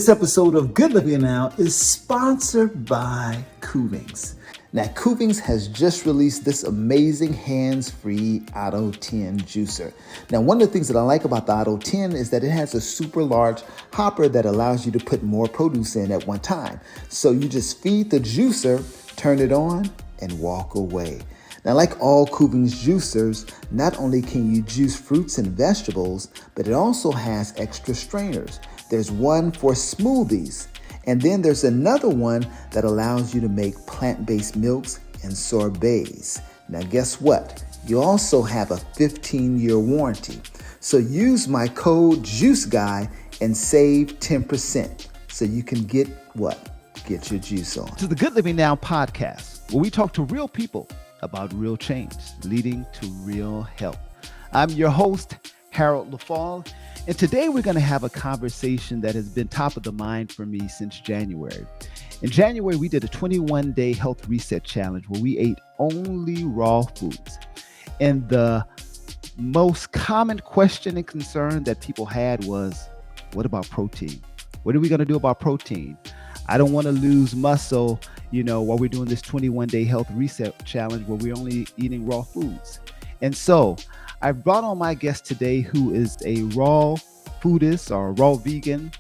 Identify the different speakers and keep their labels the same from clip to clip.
Speaker 1: This episode of Good Living Now is sponsored by Coovings. Now, Coovings has just released this amazing hands-free Auto 10 juicer. Now, one of the things that I like about the Auto 10 is that it has a super large hopper that allows you to put more produce in at one time. So you just feed the juicer, turn it on, and walk away. Now, like all Coovings juicers, not only can you juice fruits and vegetables, but it also has extra strainers. There's one for smoothies, and then there's another one that allows you to make plant-based milks and sorbets. Now, guess what? You also have a 15-year warranty. So use my code JUICEGUY and save 10% so you can get what? Get your juice on.
Speaker 2: To the Good Living Now podcast, where we talk to real people about real change, leading to real health. I'm your host, Harold Leffall, and today we're going to have a conversation that has been top of the mind for me since January. In January, we did a 21-day health reset challenge where we ate only raw foods. And the most common question and concern that people had was, what about protein? What are we going to do about protein? I don't want to lose muscle, while we're doing this 21-day health reset challenge where we're only eating raw foods. And so I brought on my guest today who is a raw foodist or a raw vegan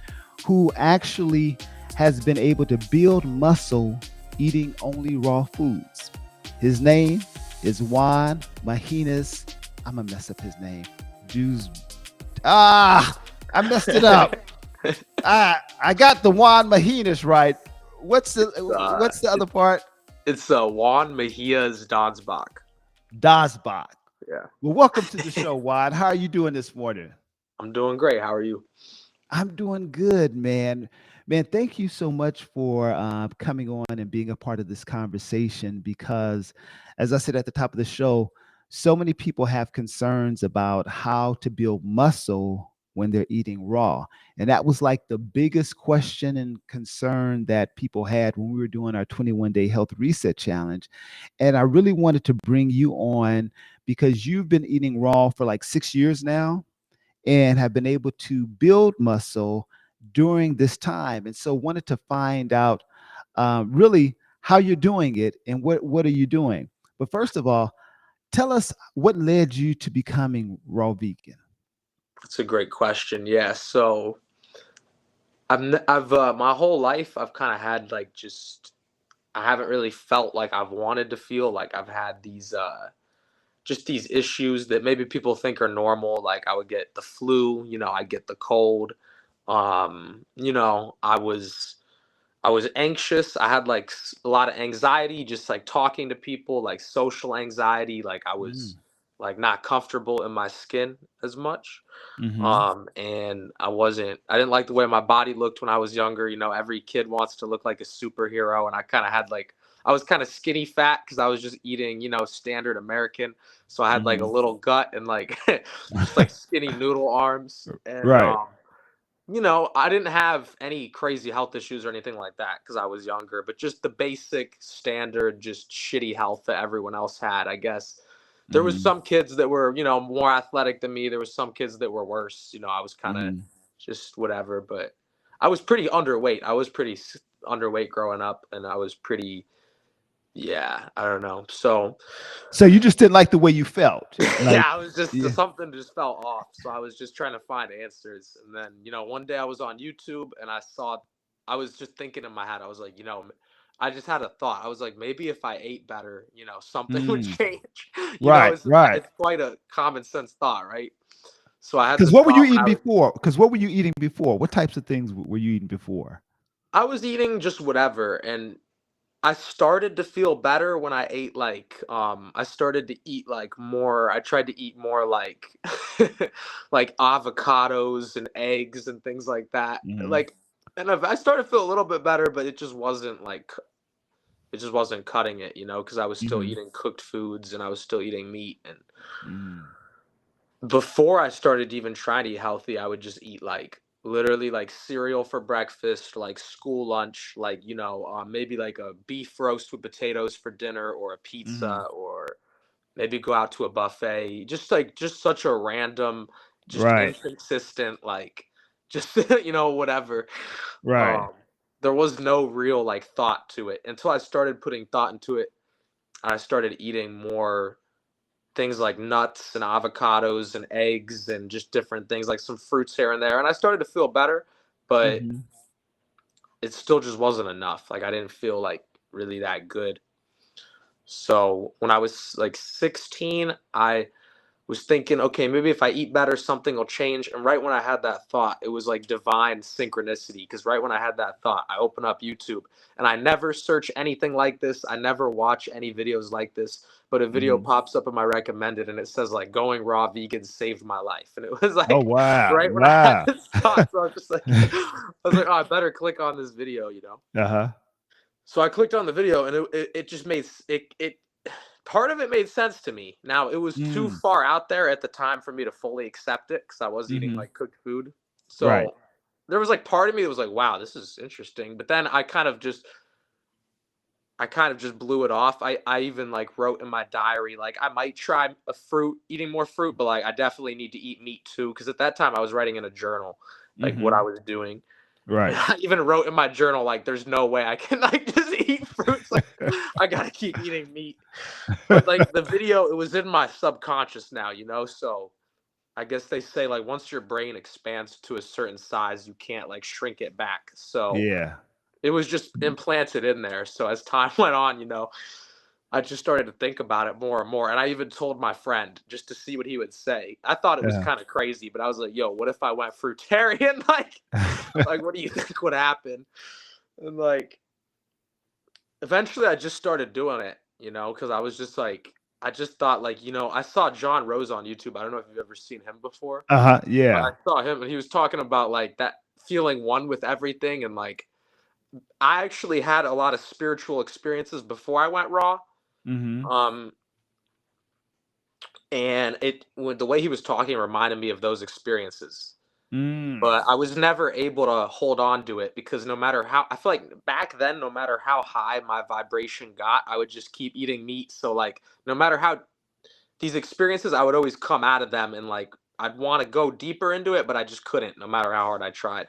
Speaker 2: who actually has been able to build muscle eating only raw foods. His name is Juan Mahinas. I'm going to mess up his name. I messed it up. I got the Juan Mahinas right. What's the other part?
Speaker 3: It's Juan Mejia's Donsbach.
Speaker 2: Donsbach.
Speaker 3: Yeah.
Speaker 2: Well, welcome to the show, Juan. How are you doing this morning?
Speaker 3: I'm doing great. How are you?
Speaker 2: I'm doing good, man. Man, thank you so much for coming on and being a part of this conversation because, as I said at the top of the show, so many people have concerns about how to build muscle when they're eating raw. And that was like the biggest question and concern that people had when we were doing our 21-day health reset challenge. And I really wanted to bring you on because you've been eating raw for like 6 years now and have been able to build muscle during this time. And so wanted to find out really how you're doing it and what are you doing? But first of all, tell us what led you to becoming raw vegan.
Speaker 3: That's a great question. Yeah. So I've my whole life I've kind of had I haven't really felt like I've wanted to feel like I've had these just these issues that maybe people think are normal. Like I would get the flu, I get the cold. I was anxious. I had a lot of anxiety, just like talking to people, like social anxiety. Like I was like not comfortable in my skin as much. And I didn't like the way my body looked when I was younger. Every kid wants to look like a superhero. And I kind of had I was kind of skinny fat because I was just eating, standard American. So I had like a little gut and just like skinny noodle arms. And,
Speaker 2: Right.
Speaker 3: I didn't have any crazy health issues or anything like that because I was younger, but just the basic standard, just shitty health that everyone else had, I guess. There was some kids that were, more athletic than me. There was some kids that were worse. I was kind of just whatever, but I was pretty underweight. I was pretty underweight growing up, and I was pretty, I don't know. So
Speaker 2: you just didn't like the way you felt.
Speaker 3: yeah, I was just something just felt off. So I was just trying to find answers. And then, one day I was on YouTube and I was just thinking in my head, I was like, I just had a thought. I was like, maybe if I ate better, something would change. It's quite a common sense thought, right? So I had
Speaker 2: Because what were you eating before? What types of things were you eating before?
Speaker 3: I was eating just whatever, and I started to feel better when I ate I started to eat more. I tried to eat more like avocados and eggs and things like that. And I started to feel a little bit better, but it just wasn't cutting it, because I was still eating cooked foods and I was still eating meat. And before I started even trying to eat healthy, I would just eat literally cereal for breakfast, school lunch, maybe a beef roast with potatoes for dinner or a pizza, or maybe go out to a buffet. Just such a random, just inconsistent, just whatever.
Speaker 2: Right.
Speaker 3: Um, there was no real like thought to it until I started putting thought into it. I started eating more things like nuts and avocados and eggs and just different things like some fruits here and there, and I started to feel better, but
Speaker 2: Hmm.
Speaker 3: it still just wasn't enough. Like I didn't feel like really that good. So when I was like 16, I was thinking, okay, maybe if I eat better, something will change. And right when I had that thought, it was like divine synchronicity. Because right when I had that thought, I open up YouTube and I never search anything like this. I never watch any videos like this. But a video
Speaker 2: Hmm.
Speaker 3: pops up in my recommended and it says, like, going raw vegan saved my life. And it was
Speaker 2: Oh,
Speaker 3: like
Speaker 2: wow.
Speaker 3: right when I had
Speaker 2: Wow.
Speaker 3: this thought. So I was just like, I was like, oh, I better click on this video.
Speaker 2: Uh-huh.
Speaker 3: So I clicked on the video and it just made it part of it made sense to me. Now, it was too
Speaker 2: Mm.
Speaker 3: far out there at the time for me to fully accept it because I was eating
Speaker 2: Hmm.
Speaker 3: like cooked food.
Speaker 2: Right.
Speaker 3: So there was like part of me that was like, wow, this is interesting. But then I kind of just blew it off. I even like wrote in my diary like I might try eating more fruit, but like I definitely need to eat meat too because at that time I was writing in a journal like what I
Speaker 2: Hmm.
Speaker 3: was doing. And
Speaker 2: Right.
Speaker 3: I even wrote in my journal like there's no way I can like just eat fruits. Like I gotta keep eating meat. But like the video, it was in my subconscious now. So I guess they say like once your brain expands to a certain size, you can't like shrink it back. So
Speaker 2: Yeah.
Speaker 3: it was just implanted in there. So as time went on, I just started to think about it more and more. And I even told my friend just to see what he would say. I thought it was
Speaker 2: Yeah.
Speaker 3: kind of crazy, but I was like, yo, what if I went fruitarian? Like what do you think would happen? And like eventually I just started doing it, because I was just like, I just thought like, I saw John Rose on YouTube. I don't know if you've ever seen him before,
Speaker 2: Uh-huh.
Speaker 3: but I
Speaker 2: Yeah.
Speaker 3: saw him and he was talking about like that feeling one with everything. And like, I actually had a lot of spiritual experiences before I went raw.
Speaker 2: Hmm.
Speaker 3: Um, and the way he was talking reminded me of those experiences.
Speaker 2: Mm.
Speaker 3: But I was never able to hold on to it because no matter how I feel like back then, no matter how high my vibration got, I would just keep eating meat. So like no matter how these experiences, I would always come out of them and like I'd want to go deeper into it, but I just couldn't, no matter how hard I tried.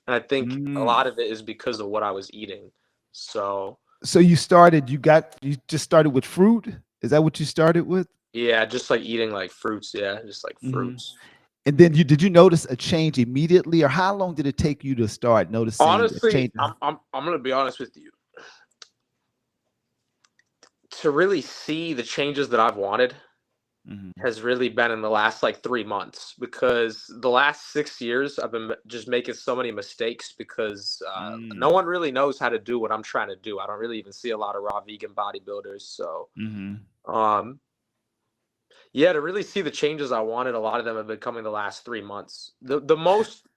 Speaker 3: And I think a
Speaker 2: Mm.
Speaker 3: lot of it is because of what I was eating. So
Speaker 2: So you just started with fruit? Is that what you started with?
Speaker 3: yeah, just like eating like fruits, yeah, just like
Speaker 2: Hmm.
Speaker 3: fruits.
Speaker 2: And then did you notice a change immediately, or how long did it take you to start noticing a
Speaker 3: Honestly,
Speaker 2: change?
Speaker 3: I'm gonna be honest with you. To really see the changes that I've wanted,
Speaker 2: Hmm.
Speaker 3: has really been in the last like 3 months because the last 6 years I've been just making so many mistakes because no
Speaker 2: Mm.
Speaker 3: one really knows how to do what I'm trying to do. I don't really even see a lot of raw vegan bodybuilders. So,
Speaker 2: Hmm.
Speaker 3: um, yeah, to really see the changes I wanted, a lot of them have been coming the last 3 months. The most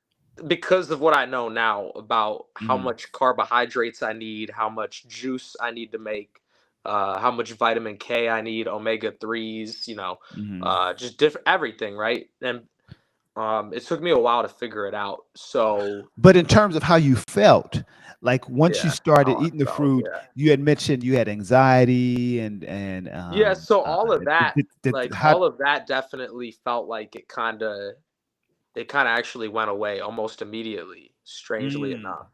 Speaker 3: because of what I know now about how
Speaker 2: Hmm.
Speaker 3: much carbohydrates I need, how much juice I need to make, how much vitamin K I need, omega threes,
Speaker 2: Hmm.
Speaker 3: just different everything, right? And it took me a while to figure it out. So
Speaker 2: But in terms of how you felt, like once you
Speaker 3: yeah,
Speaker 2: started
Speaker 3: how I
Speaker 2: eating the
Speaker 3: felt,
Speaker 2: fruit,
Speaker 3: yeah,
Speaker 2: you had mentioned you had anxiety and
Speaker 3: yeah. So all of that,
Speaker 2: did
Speaker 3: like
Speaker 2: how.
Speaker 3: all of that, definitely felt like it kind of actually went away almost immediately, strangely
Speaker 2: Mm.
Speaker 3: enough.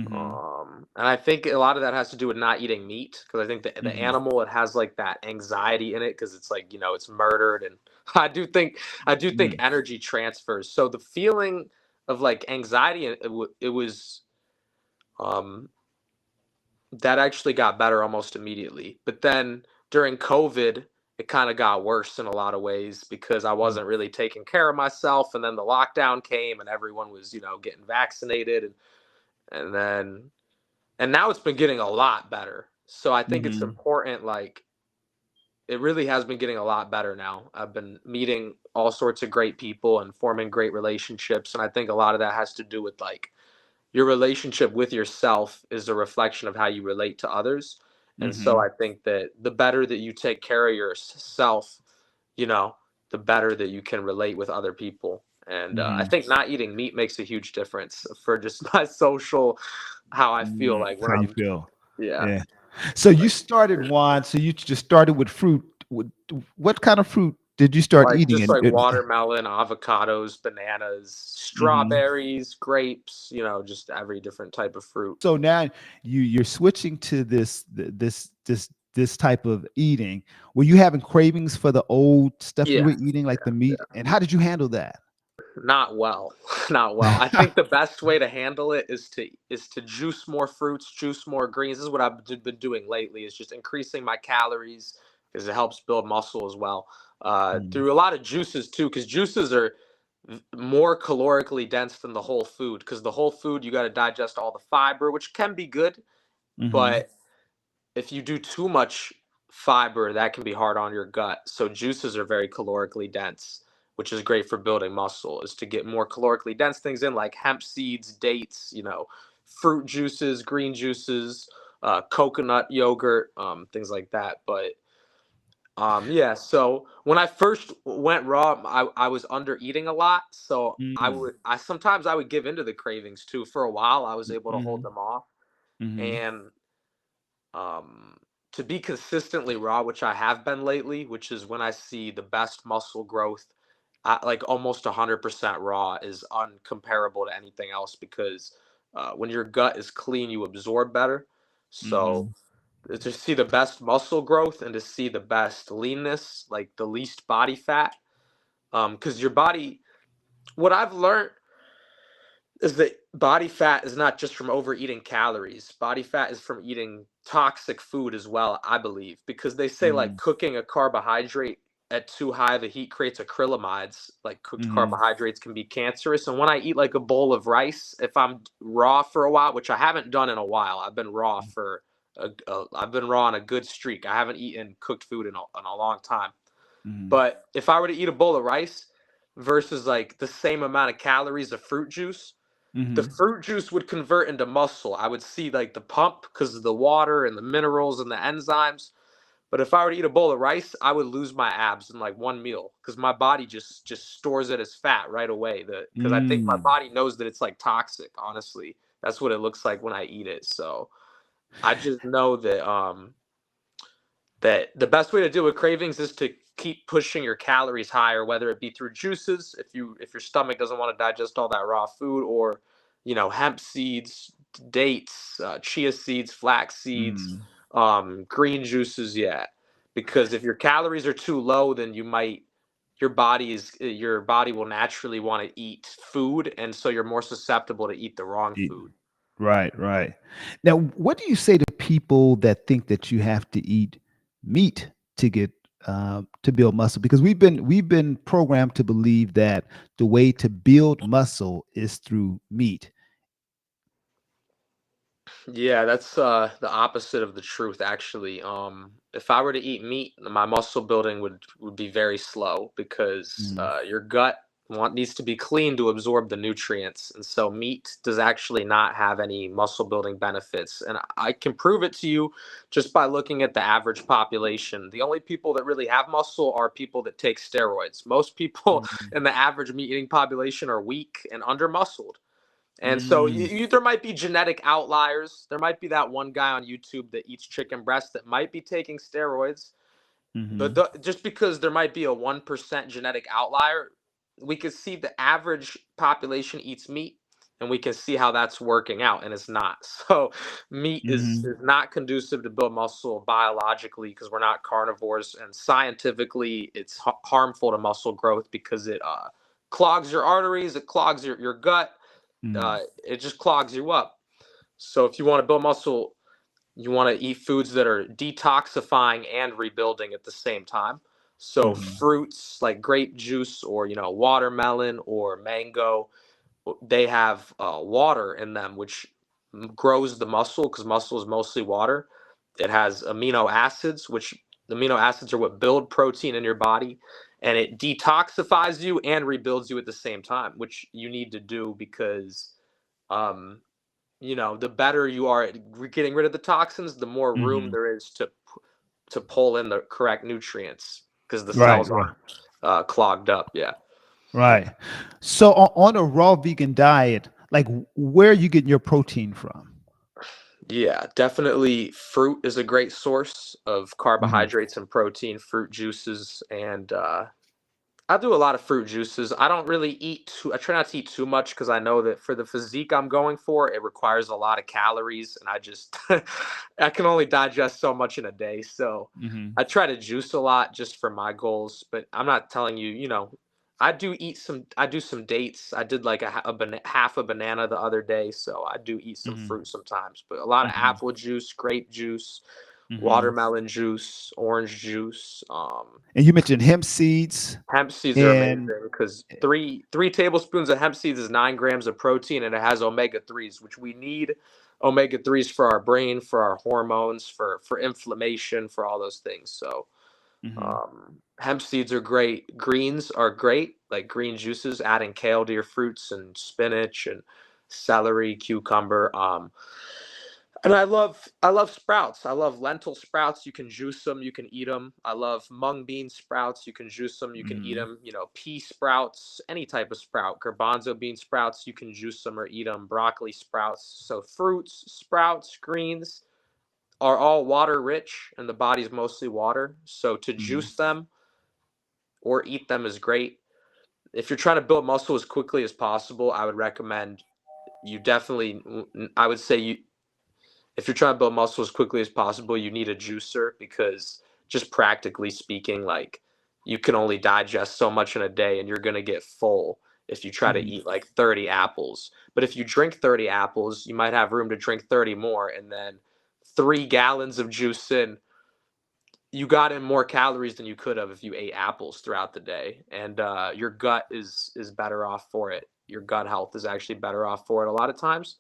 Speaker 2: Mhm.
Speaker 3: And I think a lot of that has to do with not eating meat because I think the
Speaker 2: Mhm.
Speaker 3: animal, it has like that anxiety in it because it's like it's murdered. And I do think
Speaker 2: Mm.
Speaker 3: energy transfers. So the feeling of like anxiety, it was um that actually got better almost immediately. But then during COVID, it kind of got worse in a lot of ways because I
Speaker 2: Mm.
Speaker 3: wasn't really taking care of myself, and then the lockdown came and everyone was getting vaccinated, and now it's been getting a lot better. So I think it's
Speaker 2: Mhm.
Speaker 3: important, like, it really has been getting a lot better now. I've been meeting all sorts of great people and forming great relationships. And I think a lot of that has to do with like your relationship with yourself is a reflection of how you relate to others. And so
Speaker 2: Mhm.
Speaker 3: I think that the better that you take care of yourself, you know, the better that you can relate with other people. And I
Speaker 2: Mhm.
Speaker 3: think not eating meat makes a huge difference for just my social, how I feel
Speaker 2: Mm.
Speaker 3: like when
Speaker 2: How you
Speaker 3: I'm,
Speaker 2: feel.
Speaker 3: yeah.
Speaker 2: Yeah. So you
Speaker 3: Like,
Speaker 2: started, Juan, so you just started with fruit. What kind of fruit did you start
Speaker 3: Like
Speaker 2: eating
Speaker 3: just like
Speaker 2: it?
Speaker 3: watermelon, avocados, bananas,
Speaker 2: Mhm.
Speaker 3: strawberries, grapes, just every different type of fruit.
Speaker 2: So now you're switching to this type of eating. Were you having cravings for the old stuff you
Speaker 3: Yeah.
Speaker 2: were eating, like the meat? And how did you handle that?
Speaker 3: Not well. Not well. I think the best way to handle it is to juice more fruits, juice more greens. This is what been doing lately, is just increasing my calories because it helps build muscle as well.
Speaker 2: Mm,
Speaker 3: Through a lot of juices too, because juices are more calorically dense than the whole food. Because the whole food, you got to digest all the fiber, which can be good,
Speaker 2: mhm,
Speaker 3: but if you do too much fiber, that can be hard on your gut. So juices are very calorically dense, which is great for building muscle. Is to get more calorically dense things in, like hemp seeds, dates, fruit juices, green juices, coconut yogurt, things like that. But yeah. So when I first went raw, I was under eating a lot. So
Speaker 2: mm,
Speaker 3: I sometimes I would give into the cravings too. For a while, I was able to hold
Speaker 2: mhm,
Speaker 3: them off,
Speaker 2: mhm,
Speaker 3: and um, to be consistently raw, which I have been lately, which is when I see the best muscle growth, like almost 100% raw is uncomparable to anything else because when your gut is clean, you absorb better. So
Speaker 2: mhm,
Speaker 3: to see the best muscle growth and to see the best leanness, like the least body fat, because your body, what I've learned is that body fat is not just from overeating calories. Body fat is from eating toxic food as well, I believe, because they say like
Speaker 2: mhm,
Speaker 3: cooking a carbohydrate at too high of a heat creates acrylamides. Like cooked
Speaker 2: mhm,
Speaker 3: carbohydrates can be cancerous. And when I eat like a bowl of rice, if I'm raw for a while, which I haven't done in a while, I've been raw for I've been raw on a good streak. I haven't eaten cooked food in a long time.
Speaker 2: mhm,
Speaker 3: But if I were to eat a bowl of rice versus like the same amount of calories of fruit juice, the
Speaker 2: mhm,
Speaker 3: fruit juice would convert into muscle. I would see like the pump because of the water and the minerals and the enzymes. But if I were to eat a bowl of rice, I would lose my abs in like one meal because my body just stores it as fat right away. Because I think my
Speaker 2: mm.
Speaker 3: body knows that it's like toxic. Honestly, that's what it looks like when I eat it. So I just know that the best way to deal with cravings is to keep pushing your calories higher, whether it be through juices if your stomach doesn't want to digest all that raw food, or hemp seeds, dates, chia seeds, flax seeds,
Speaker 2: Mm.
Speaker 3: green juices. Yeah, because if your calories are too low, then your body will naturally want to eat food, and so you're more susceptible to eat the wrong
Speaker 2: Eat.
Speaker 3: food.
Speaker 2: Right, right. Now, what do you say to people that think that you have to eat meat to get to build muscle? Because we've been programmed to believe that the way to build muscle is through meat.
Speaker 3: Yeah, that's the opposite of the truth actually. If I were to eat meat, my muscle building would be very slow because
Speaker 2: Mm,
Speaker 3: your gut needs to be clean to absorb the nutrients. And so meat does actually not have any muscle building benefits. And I can prove it to you just by looking at the average population. The only people that really have muscle are people that take steroids. Most people
Speaker 2: mhm,
Speaker 3: in the average meat eating population are weak and under muscled. And so
Speaker 2: mm,
Speaker 3: there might be genetic outliers. There might be that one guy on YouTube that eats chicken breast that might be taking steroids. But
Speaker 2: mhm,
Speaker 3: just because there might be a 1% genetic outlier, we can see the average population eats meat and we can see how that's working out, and it's not. So meat is
Speaker 2: mhm,
Speaker 3: not conducive to build muscle biologically because we're not carnivores, and scientifically it's harmful to muscle growth because it clogs your arteries, it clogs your gut,
Speaker 2: mm,
Speaker 3: it just clogs you up. So if you want to build muscle, you want to eat foods that are detoxifying and rebuilding at the same time. So
Speaker 2: mhm,
Speaker 3: fruits like grape juice or watermelon or mango, they have water in them, which grows the muscle because muscle is mostly water. It has amino acids, which amino acids are what build protein in your body, and it detoxifies you and rebuilds you at the same time, which you need to do because um, the better you are at getting rid of the toxins, the more room
Speaker 2: mhm.
Speaker 3: there is to pull in the correct nutrients because the
Speaker 2: Right,
Speaker 3: cells
Speaker 2: right,
Speaker 3: aren't clogged up. Yeah.
Speaker 2: right. So on a raw vegan diet, like where are you getting your protein from?
Speaker 3: Yeah, definitely fruit is a great source of
Speaker 2: Mhm,
Speaker 3: carbohydrates and protein, fruit juices, and I do a lot of fruit juices. I don't really I try not to eat too much because I know that for the physique I'm going for, it requires a lot of calories, and I just I can only digest so much in a day. So
Speaker 2: Hmm.
Speaker 3: I try to juice a lot just for my goals. But I'm not telling you, I do eat some. I do some dates. I did like half a banana the other day, so I do eat some
Speaker 2: Hmm.
Speaker 3: fruit sometimes. But a lot of
Speaker 2: Hmm.
Speaker 3: apple juice, grape juice,
Speaker 2: Hmm.
Speaker 3: watermelon juice, orange juice.
Speaker 2: And you mentioned hemp seeds
Speaker 3: Hemp seeds are amazing
Speaker 2: and
Speaker 3: because three tablespoons of hemp seeds is 9 grams of protein, and it has omega threes, which we need omega threes for our brain, for our hormones, for inflammation, for all those things. So
Speaker 2: hmm
Speaker 3: hemp seeds are great. Greens are great, like green juices, adding kale to your fruits and spinach and celery, cucumber. And I love sprouts. I love lentil sprouts. You can juice them, you can eat them. I love mung bean sprouts. You can juice them, you can eat
Speaker 2: hmm
Speaker 3: them. Pea sprouts, any type of sprout. Garbanzo bean sprouts, you can juice them or eat them. Broccoli sprouts. So fruits, sprouts, greens are all water rich, and the body's mostly water. So to
Speaker 2: hmm
Speaker 3: juice them or eat them is great. If you're trying to build muscle as quickly as possible, I would recommend you definitely. I would say you if you're trying to build muscle as quickly as possible, you need a juicer because just practically speaking, like you can only digest so much in a day and you're going to get full if you try to
Speaker 2: hmm
Speaker 3: eat like 30 apples. But if you drink 30 apples, you might have room to drink 30 more, and then 3 gallons of juice in, you got in more calories than you could have if you ate apples throughout the day. And your gut is better off for it. Your gut health is actually better off for it a lot of times,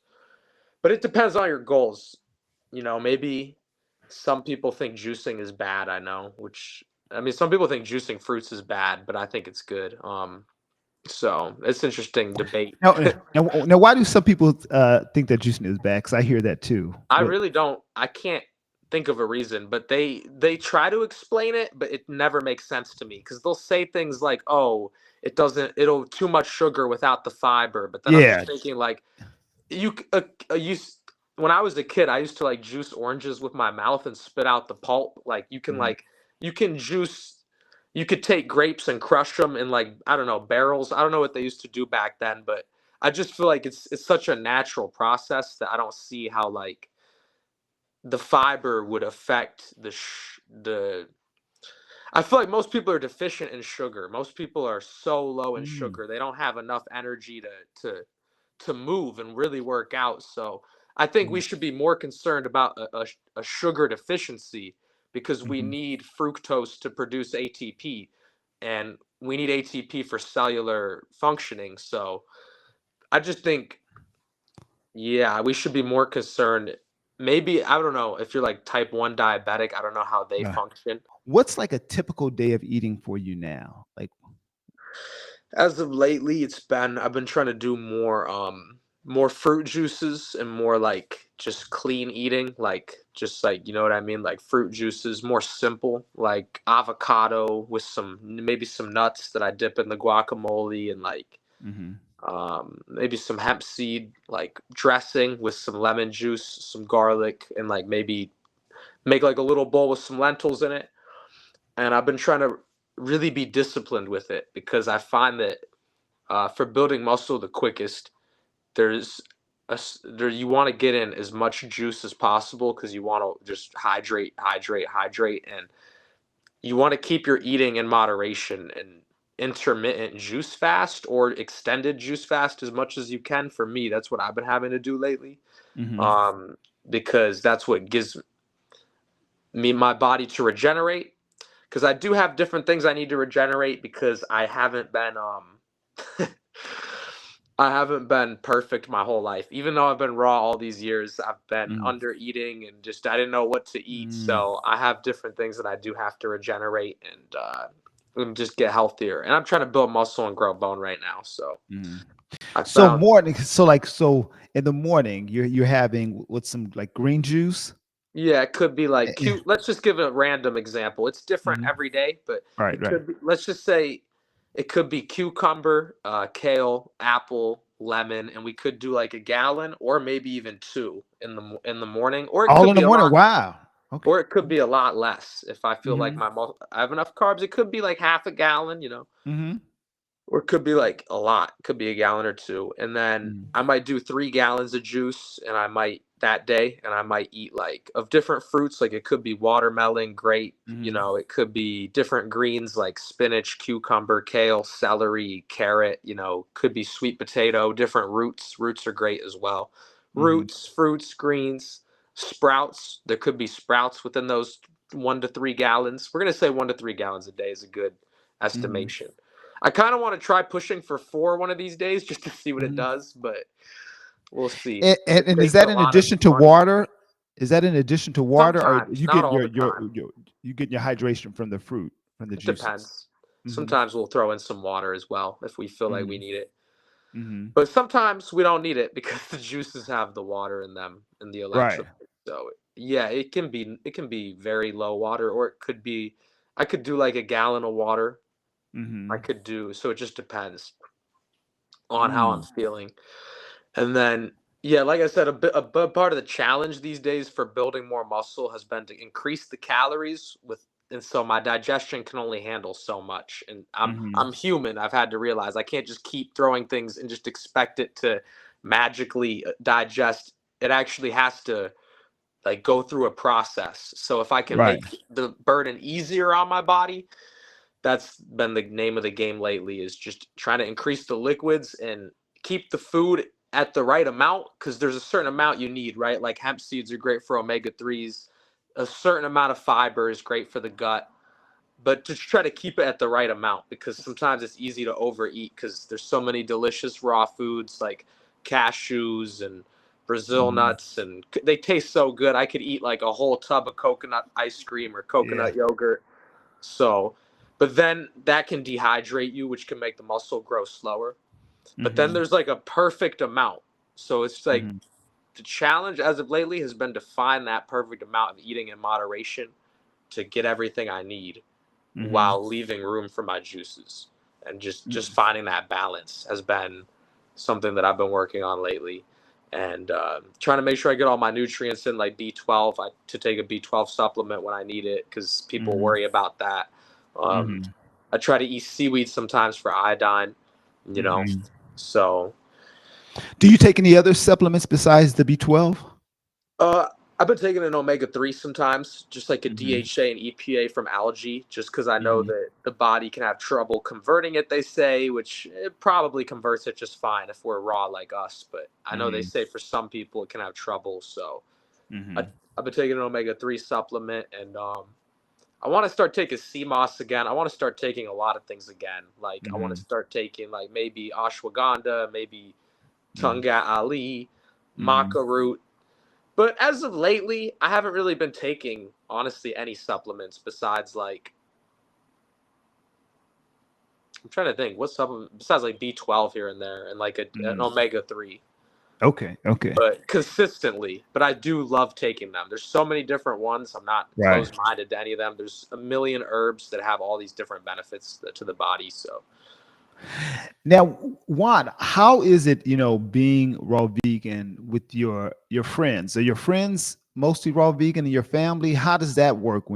Speaker 3: but it depends on your goals. Maybe some people think juicing is bad. I know, which I mean, some people think juicing fruits is bad, but I think it's good. So it's interesting debate.
Speaker 2: now, why do some people think that juicing is bad? Because I hear that too.
Speaker 3: I
Speaker 2: What?
Speaker 3: really don't. I can't think of a reason, but they try to explain it, but it never makes sense to me because they'll say things like, "Oh, it'll too much sugar without the fiber," but then I'm just
Speaker 2: Yeah.
Speaker 3: thinking like, You c you s when I was a kid, I used to, like, juice oranges with my mouth and spit out the pulp. Like,
Speaker 2: Mhm.
Speaker 3: you can juice you could take grapes and crush them in, like, I don't know, barrels. I don't know what they used to do back then, but I just feel like it's such a natural process that I don't see how, like, the fiber would affect the I feel like most people are deficient in sugar. Most people are so low in
Speaker 2: Mm.
Speaker 3: sugar. They don't have enough energy to to move and really work out. So I think we
Speaker 2: Mhm.
Speaker 3: should be more concerned about a sugar deficiency because we
Speaker 2: Mhm.
Speaker 3: need fructose to produce ATP, and we need ATP for cellular functioning. So I just think, yeah, we should be more concerned. Maybe, I don't know if you're like type 1 diabetic, I don't know how they
Speaker 2: Uh,
Speaker 3: function.
Speaker 2: what's like a typical day of eating for you now? Like,
Speaker 3: As of lately, I've been trying to do more fruit juices and more like just clean eating, like just like you know what I mean, like fruit juices, more simple, like avocado with maybe some nuts that I dip in the guacamole and like
Speaker 2: mhm.
Speaker 3: maybe some hemp seed like dressing with some lemon juice, some garlic, and like maybe make like a little bowl with some lentils in it. And I've been trying to really be disciplined with it because I find that for building muscle the quickest, there's there you want to get in as much juice as possible because you want to just hydrate, hydrate, hydrate, and you want to keep your eating in moderation and intermittent juice fast or extended juice fast as much as you can. For me, that's what I've been having to do lately,
Speaker 2: Mhm.
Speaker 3: um, because that's what gives me my body to regenerate. Because I do have different things I need to regenerate because I haven't been I haven't been perfect my whole life. Even though I've been raw all these years, I've been
Speaker 2: Mm.
Speaker 3: under eating and just I didn't know what to eat.
Speaker 2: Mm.
Speaker 3: So I have different things that I do have to regenerate and just get healthier. And I'm trying to build muscle and grow bone right now. So
Speaker 2: Mm.
Speaker 3: I
Speaker 2: So
Speaker 3: found,
Speaker 2: morning, so in the morning, you're having with some like green juice.
Speaker 3: yeah, it could be like
Speaker 2: Yeah.
Speaker 3: cute. Let's just give a random example. It's different
Speaker 2: Mhm.
Speaker 3: every day, but
Speaker 2: Right,
Speaker 3: it
Speaker 2: right.
Speaker 3: could be, let's just say it could be cucumber, kale, apple, lemon, and we could do like a gallon or maybe even two in the morning, or it
Speaker 2: All
Speaker 3: could
Speaker 2: in the
Speaker 3: be a
Speaker 2: morning.
Speaker 3: lot.
Speaker 2: Wow. Okay.
Speaker 3: Or it could be a lot less if I feel like
Speaker 2: Mm-hmm.
Speaker 3: I have enough carbs. It could be like half a gallon,
Speaker 2: Mm-hmm.
Speaker 3: or it could be like a lot. It could be a gallon or two. And then I might do 3 gallons of juice, and I might that day, and I might eat like of different fruits. Like it could be watermelon, grape,
Speaker 2: Mm-hmm.
Speaker 3: it could be different greens like spinach, cucumber, kale, celery, carrot, could be sweet potato, different roots. Roots are great as well.
Speaker 2: Mm-hmm.
Speaker 3: Roots, fruits, greens, sprouts. There could be sprouts within those 1 to 3 gallons. We're going to say 1 to 3 gallons a day is a good
Speaker 2: Mm-hmm.
Speaker 3: estimation. I kind of want to try pushing for 4 one of these days just to see what it
Speaker 2: Mm-hmm.
Speaker 3: does, but we'll see. It
Speaker 2: And is
Speaker 3: takes
Speaker 2: that
Speaker 3: a
Speaker 2: in
Speaker 3: lot of
Speaker 2: addition to
Speaker 3: money.
Speaker 2: water? Is that in addition to water, or
Speaker 3: Sometimes,
Speaker 2: you
Speaker 3: not
Speaker 2: get
Speaker 3: all the time.
Speaker 2: you get your hydration from the fruit, from the
Speaker 3: It
Speaker 2: juices?
Speaker 3: depends.
Speaker 2: Mm-hmm.
Speaker 3: Sometimes we'll throw in some water as well if we feel like we
Speaker 2: Mm-hmm.
Speaker 3: need it.
Speaker 2: Mm-hmm.
Speaker 3: But sometimes we don't need it because the juices have the water in them and the
Speaker 2: Right.
Speaker 3: electrolytes. So yeah, it can be very low water, or it could be I could do like a gallon of water. I
Speaker 2: Mm-hmm.
Speaker 3: could do so it just depends on how I'm
Speaker 2: Mm.
Speaker 3: feeling. And then, yeah, like I said, a big part of the challenge these days for building more muscle has been to increase the calories and so my digestion can only handle so much. And I'm
Speaker 2: Mm-hmm.
Speaker 3: I'm human. I've had to realize I can't just keep throwing things and just expect it to magically digest. It actually has to like go through a process. So if I can
Speaker 2: Right.
Speaker 3: make the burden easier on my body, that's been the name of the game lately, is just trying to increase the liquids and keep the food at the right amount, because there's a certain amount you need, right? Like hemp seeds are great for omega-3s. A certain amount of fiber is great for the gut, but to try to keep it at the right amount, because sometimes it's easy to overeat because there's so many delicious raw foods like cashews and Brazil
Speaker 2: Mm-hmm.
Speaker 3: nuts, and they taste so good. I could eat like a whole tub of coconut ice cream or
Speaker 2: Yeah.
Speaker 3: coconut yogurt. So, but then that can dehydrate you, which can make the muscle grow slower. But then
Speaker 2: Mm-hmm.
Speaker 3: there's like a perfect amount. So it's like
Speaker 2: Mm-hmm.
Speaker 3: the challenge as of lately has been to find that perfect amount of eating in moderation to get everything I need
Speaker 2: Mm-hmm.
Speaker 3: while leaving room for my juices. And just finding that balance has been something that I've been working on lately. And trying to make sure I get all my nutrients in, like B12, to take a B12 supplement when I need it, because people
Speaker 2: Mm-hmm.
Speaker 3: worry about that. Um,
Speaker 2: Mm-hmm.
Speaker 3: I try to eat seaweed sometimes for iodine, you know.
Speaker 2: Mm-hmm.
Speaker 3: So
Speaker 2: Do you take any other supplements besides the B12?
Speaker 3: Uh, I've been taking an omega-3 sometimes, just like a
Speaker 2: Mm-hmm.
Speaker 3: DHA and EPA from algae, just because I know
Speaker 2: Mm-hmm.
Speaker 3: that the body can have trouble converting it, they say, which it probably converts it just fine if we're raw like us. But I know they
Speaker 2: Mm-hmm.
Speaker 3: say for some people it can have trouble. So I,
Speaker 2: Mm-hmm.
Speaker 3: I've been taking an omega-3 supplement, and I want to start taking CMOS again. I want to start taking a lot of things again. Like I want to
Speaker 2: Mm-hmm.
Speaker 3: start taking like maybe ashwagandha, maybe
Speaker 2: Mm-hmm.
Speaker 3: Tunga Ali,
Speaker 2: Mm-hmm.
Speaker 3: maca root. But as of lately, I haven't really been taking, honestly, any supplements besides like I'm trying to think what supplement besides like B12 here and there and like an
Speaker 2: Mm-hmm.
Speaker 3: omega-3,
Speaker 2: Okay. Okay.
Speaker 3: but consistently. But I do love taking them. There's so many different ones. I'm not
Speaker 2: Right.
Speaker 3: closed-minded to any of them. There's a million herbs that have all these different benefits to the body. So
Speaker 2: Now, Juan, how is it, being raw vegan with your friends? Are your friends mostly raw vegan in your family? How does that work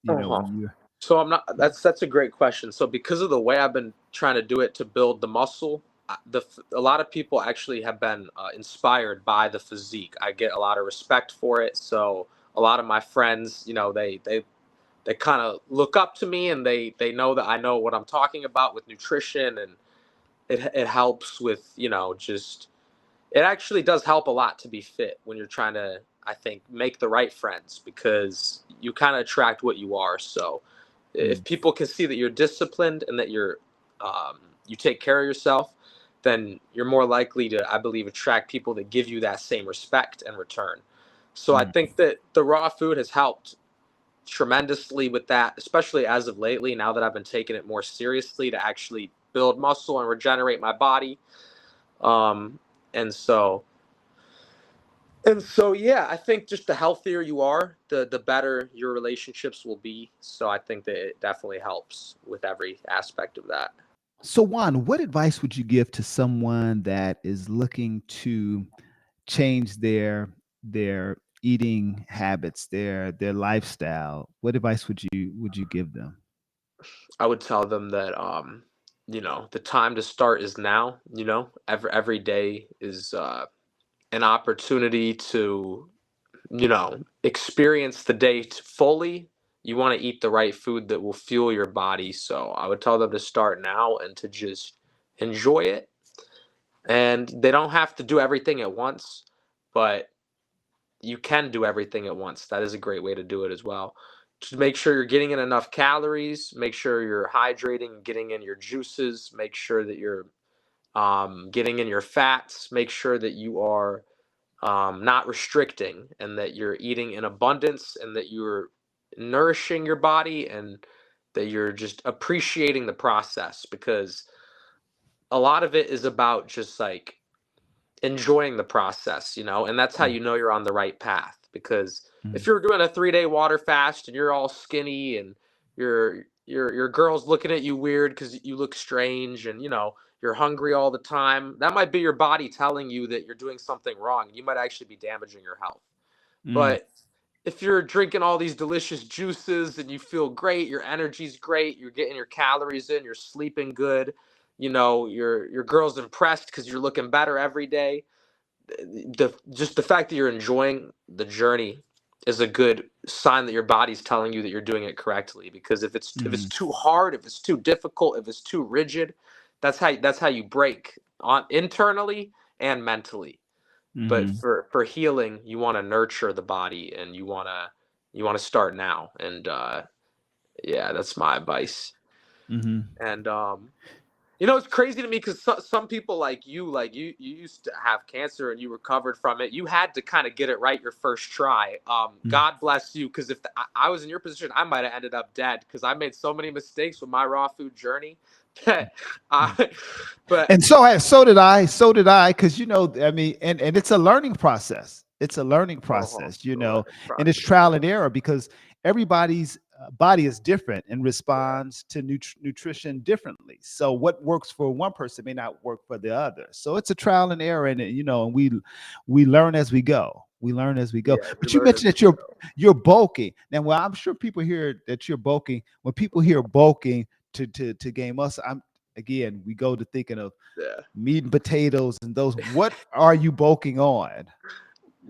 Speaker 3: uh
Speaker 2: when you
Speaker 3: So I'm not. That's a great question. So because of the way I've been trying to do it to build the muscle, a lot of people actually have been inspired by the physique. I get a lot of respect for it. So a lot of my friends, they kind of look up to me, and they know that I know what I'm talking about with nutrition, and it helps with just it actually does help a lot to be fit when you're trying to, I think, make the right friends, because you kind of attract what you are. So if
Speaker 2: Mm,
Speaker 3: people can see that you're disciplined and that you take care of yourself, then you're more likely to, I believe, attract people that give you that same respect and return. So I
Speaker 2: mm,
Speaker 3: think that the raw food has helped tremendously with that, especially as of lately, now that I've been taking it more seriously to actually build muscle and regenerate my body. Um, and so yeah, I think just the healthier you are, the better your relationships will be. So I think that it definitely helps with every aspect of that.
Speaker 2: So, Juan, what advice would you give to someone that is looking to change their eating habits, their lifestyle, what advice would you give them?
Speaker 3: I would tell them that the time to start is now. Every day is an opportunity to experience the day fully. You want to eat the right food that will fuel your body. So I would tell them to start now and to just enjoy it. And they don't have to do everything at once, but you can do everything at once. That is a great way to do it as well. Just make sure you're getting in enough calories, make sure you're hydrating, getting in your juices, make sure that you're getting in your fats, make sure that you are not restricting and that you're eating in abundance and that you're nourishing your body and that you're just appreciating the process, because a lot of it is about just like enjoying the process, and that's how
Speaker 2: Mm,
Speaker 3: you know you're on the right path. Because if
Speaker 2: mm,
Speaker 3: you're doing a 3-day water fast and you're all skinny and your girl's looking at you weird because you look strange and you're hungry all the time, that might be your body telling you that you're doing something wrong. You might actually be damaging your health.
Speaker 2: mm,
Speaker 3: But if you're drinking all these delicious juices and you feel great, your energy's great, you're getting your calories in, you're sleeping good, your girl's impressed because you're looking better every day. The fact that you're enjoying the journey is a good sign that your body's telling you that you're doing it correctly. Because if it's
Speaker 2: mm,
Speaker 3: too hard, if it's too difficult, if it's too rigid, that's how you break on internally and mentally. But
Speaker 2: mm,
Speaker 3: for healing, you want to nurture the body and you want to start now. And yeah, that's my advice.
Speaker 2: mm,
Speaker 3: And it's crazy to me because some people like you used to have cancer and you recovered from it. You had to kind of get it right your first try.
Speaker 2: mm.
Speaker 3: God bless you, because if I was in your position, I might have ended up dead because I made so many mistakes with my raw food journey. that I, but
Speaker 2: And so did I, because I mean, and it's a learning process. It's a learning
Speaker 3: oh,
Speaker 2: process,
Speaker 3: the learning
Speaker 2: and it's
Speaker 3: process,
Speaker 2: trial
Speaker 3: yeah,
Speaker 2: and error because everybody's body is different and
Speaker 3: yeah,
Speaker 2: responds to nutrition differently. So what works for one person may not work for the other. So it's a trial and error, and and we learn as we go. We learn as we go.
Speaker 3: yeah. We
Speaker 2: But you
Speaker 3: learn as
Speaker 2: mentioned that
Speaker 3: we go.
Speaker 2: you're bulking. Now, well, I'm sure people hear that you're bulking. When people hear bulking to gain muscle, again, we go to thinking of
Speaker 3: Yeah.
Speaker 2: meat and potatoes and those. What are you bulking on?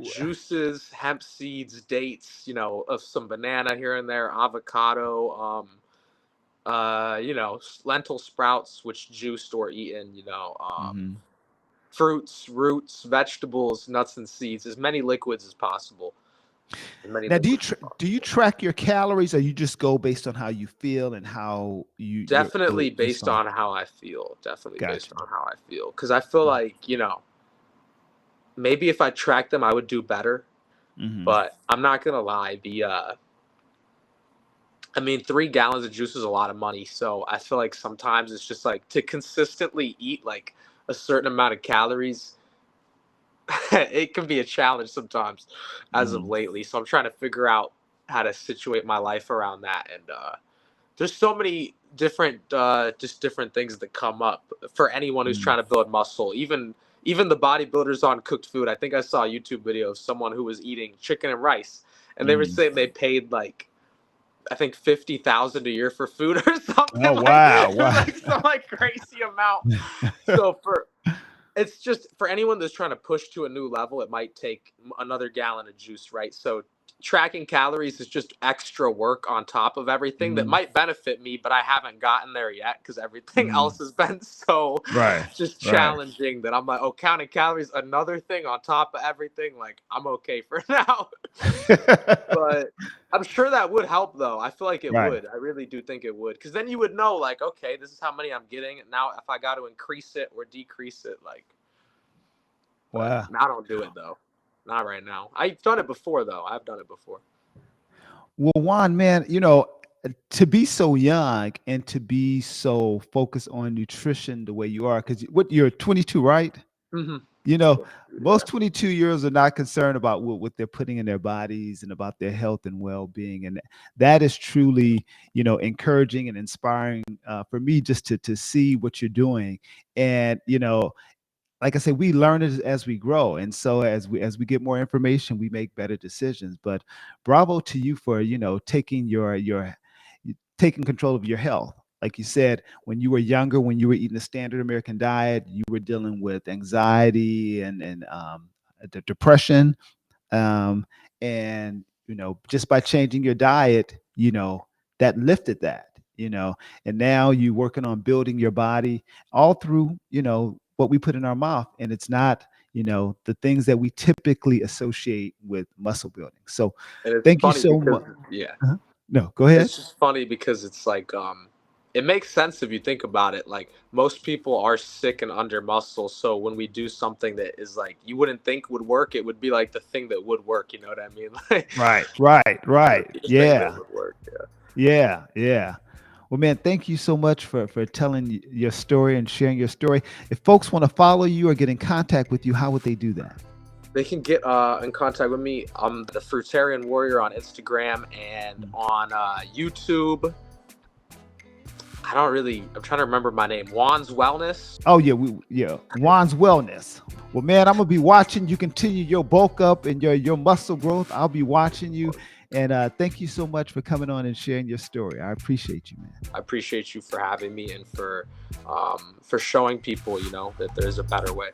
Speaker 3: Juices, hemp seeds, dates, of some banana here and there, avocado, lentil sprouts, which juiced or eaten,
Speaker 2: Hmm.
Speaker 3: fruits, roots, vegetables, nuts and seeds, as many liquids as possible. As many
Speaker 2: Now, do you
Speaker 3: liquids as
Speaker 2: tr do you
Speaker 3: possible.
Speaker 2: track your calories, or you just go based on how you feel and how
Speaker 3: Definitely
Speaker 2: your
Speaker 3: based
Speaker 2: stomach?
Speaker 3: on how I feel. Definitely based
Speaker 2: Gotcha.
Speaker 3: on how I feel. Because I feel like, maybe if I tracked them, I would do better.
Speaker 2: Mm-hmm.
Speaker 3: But I'm not gonna lie, I mean, 3 gallons of juice is a lot of money. So I feel like sometimes it's just like to consistently eat like a certain amount of calories. It can be a challenge sometimes, as of
Speaker 2: Mm-hmm.
Speaker 3: lately. So I'm trying to figure out how to situate my life around that. And there's so many different, just different things that come up for anyone who's trying to build muscle. Even the bodybuilders on cooked food. I think I saw a YouTube video of someone who was eating chicken and rice, and they were
Speaker 2: Mm-hmm.
Speaker 3: saying they paid like I think 50,000 a year for food or something
Speaker 2: Oh,
Speaker 3: like
Speaker 2: wow,
Speaker 3: it was
Speaker 2: wow.
Speaker 3: like some like crazy amount. So for it's just for anyone that's trying to push to a new level, it might take another gallon of juice, right? So tracking calories is just extra work on top of everything that
Speaker 2: Mm-hmm.
Speaker 3: might benefit me, but I haven't gotten there yet because everything
Speaker 2: Mm-hmm.
Speaker 3: else has been so
Speaker 2: Right,
Speaker 3: just
Speaker 2: right.
Speaker 3: challenging that I'm like, oh, counting calories, another thing on top of everything. Like, I'm okay for now. But I'm sure that would help, though. I feel like it
Speaker 2: Right.
Speaker 3: would. I really do think it would, because then you would know, like, okay, this is how many I'm getting. Now, if I got to increase it or decrease it, like, but
Speaker 2: Wow.
Speaker 3: I don't do it though. Not right now. I've done it before, though. I've done it before.
Speaker 2: Well, Juan, man, to be so young and to be so focused on nutrition the way you are, because what you're 22, right?
Speaker 3: Hmm.
Speaker 2: You know,
Speaker 3: Yeah.
Speaker 2: most 22-year-olds are not concerned about what they're putting in their bodies and about their health and well-being. And that is truly, encouraging and inspiring for me just to see what you're doing. And, like I said, we learn as we grow, and so as we get more information, we make better decisions. But bravo to you for taking your taking control of your health. Like you said, when you were younger, when you were eating a standard American diet, you were dealing with anxiety and depression, um, and just by changing your diet, that lifted that, and now you're working on building your body all through what we put in our mouth, and it's not the things that we typically associate with muscle building. So
Speaker 3: And it's
Speaker 2: thank you
Speaker 3: funny
Speaker 2: so
Speaker 3: because
Speaker 2: much.
Speaker 3: yeah,
Speaker 2: No, go ahead.
Speaker 3: it's just funny because it's like it makes sense if you think about it. Like most people are sick and under muscle, so when we do something that is like you wouldn't think would work, it would be like the thing that would work. You know what I mean? Like it would
Speaker 2: Right.
Speaker 3: be the thing that
Speaker 2: Yeah.
Speaker 3: would work. Yeah.
Speaker 2: Yeah. Well, man, thank you so much for telling your story and sharing your story. If folks want to follow you or get in contact with you, how would they do that?
Speaker 3: They can get in contact with me. I'm the Fruitarian Warrior on Instagram and on YouTube. I'm trying to remember my name. Juan's Wellness.
Speaker 2: Oh yeah, Juan's Wellness. Well, man, I'm gonna be watching you continue your bulk up and your muscle growth. I'll be watching you, and thank you so much for coming on and sharing your story. I appreciate you, man.
Speaker 3: I appreciate you for having me and for showing people, that there's a better way.